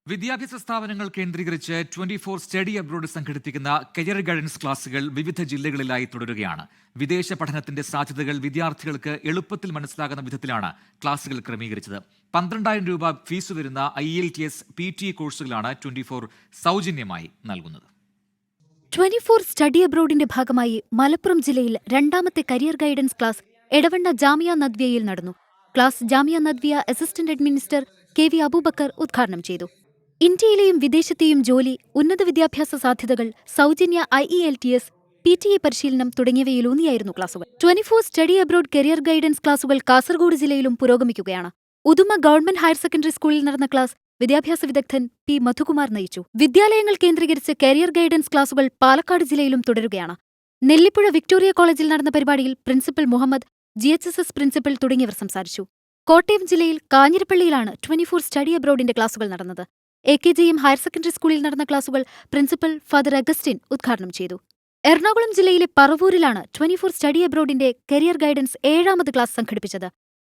വിദ്യാഭ്യാസ സ്ഥാപനങ്ങൾ കേന്ദ്രീകരിച്ച് 24 സ്റ്റഡി അബ്രോഡ് സംഘടിപ്പിക്കുന്ന കരിയർ ഗൈഡൻസ് ക്ലാസുകൾ വിവിധ ജില്ലകളിലായി തുടരുകയാണ്. വിദേശ പഠനത്തിന്റെ സാധ്യതകൾ വിദ്യാർത്ഥികൾക്ക് എളുപ്പത്തിൽ മനസ്സിലാകുന്ന വിധത്തിലാണ് ക്ലാസുകൾ ക്രമീകരിച്ചത്. 12,000 രൂപ ഫീസ് വരുന്ന IELTS PT കോഴ്സുകളാണ് 24 സൗജന്യമായി നൽകുന്നത്. 24 സ്റ്റഡി അബ്രോഡിന്റെ ഭാഗമായി മലപ്പുറം ജില്ലയിൽ രണ്ടാമത്തെ career guidance class Edavanna Jamia നദ്വിയയിൽ നടന്നു. Class Jamia Nadwiya assistant administer KV Abubakar ഉദ്ഘാടനം ചെയ്തു. ഇന്ത്യയിലെയും വിദേശത്തെയും ജോലി, ഉന്നത വിദ്യാഭ്യാസ സാധ്യതകൾ, സൗജന്യ IELTS PTE പരിശീലനം തുടങ്ങിയവയിലൂന്നിയായിരുന്നു ക്ലാസുകൾ. 24 സ്റ്റഡി അബ്രോഡ് കരിയർ ഗൈഡൻസ് ക്ലാസുകൾ കാസർഗോഡ് ജില്ലയിലും പുരോഗമിക്കുകയാണ്. ഉദുമ ഗവൺമെന്റ് ഹയർ സെക്കൻഡറി സ്കൂളിൽ നടന്ന ക്ലാസ് വിദ്യാഭ്യാസ വിദഗ്ധൻ P മധുകുമാർ നയിച്ചു. വിദ്യാലയങ്ങൾ കേന്ദ്രീകരിച്ച് കരിയർ ഗൈഡൻസ് ക്ലാസുകൾ പാലക്കാട് ജില്ലയിലും തുടരുകയാണ്. നെല്ലിപ്പുഴ വിക്ടോറിയ കോളേജിൽ നടന്ന പരിപാടിയിൽ പ്രിൻസിപ്പൽ മുഹമ്മദ്, GHSS പ്രിൻസിപ്പൽ തുടങ്ങിയവർ സംസാരിച്ചു. കോട്ടയം ജില്ലയിൽ കാഞ്ഞിരപ്പള്ളിയിലാണ് 24 സ്റ്റഡി അബ്രോഡിന്റെ ക്ലാസുകൾ നടന്നത്. AKGM ഹയർ സെക്കൻഡറി സ്കൂളിൽ നടന്ന ക്ലാസുകൾ പ്രിൻസിപ്പൽ ഫാദർ അഗസ്റ്റിൻ ഉദ്ഘാടനം ചെയ്തു. എറണാകുളം ജില്ലയിലെ പറവൂരിലാണ് 24 സ്റ്റഡി അബ്രോഡിന്റെ കരിയർ ഗൈഡൻസ് 7ാമത് ക്ലാസ് സംഘടിപ്പിച്ചത്.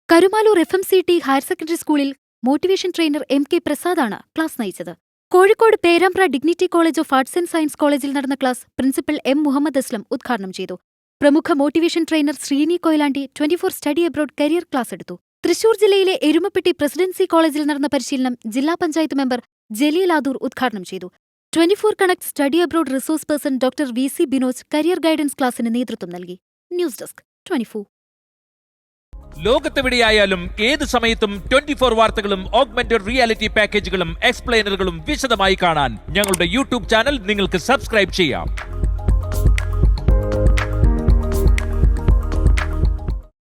കരുമാലൂർ FMCT ഹയർ സെക്കൻഡറി സ്കൂളിൽ മോട്ടിവേഷൻ ട്രെയിനർ MK പ്രസാദാണ് ക്ലാസ് നയിച്ചത്. Kozhikode Perambra dignity college of arts and science കോളേജിൽ നടന്ന class principal M Muhammad Aslam ഉദ്ഘാടനം ചെയ്തു. പ്രമുഖ motivation trainer Sreeni Koyilandy 24 study abroad career class എടുത്തു. തൃശൂർ ജില്ലയിലെ എരുമപ്പെട്ടി പ്രസിഡൻസി കോളേജിൽ നടന്ന പരിശീലനം ജില്ലാ പഞ്ചായത്ത് മെമ്പർ ജലീൽ ആദൂർ ഉദ്ഘാടനം ചെയ്തു. 24 connect study abroad resource person doctor VC Binoj career guidance ക്ലാസിന് നേതൃത്വം നൽകി. News desk 24. ലോകത്തെവിടെയായാലും ഏത് സമയത്തും 24 വാർത്തകളും ഓഗ്മെന്റഡ് റിയാലിറ്റി പാക്കേജുകളും എക്സ്പ്ലെയിനറുകളും വിശദമായി കാണാൻ ഞങ്ങളുടെ YouTube ചാനൽ നിങ്ങൾക്ക് സബ്സ്ക്രൈബ് ചെയ്യാം.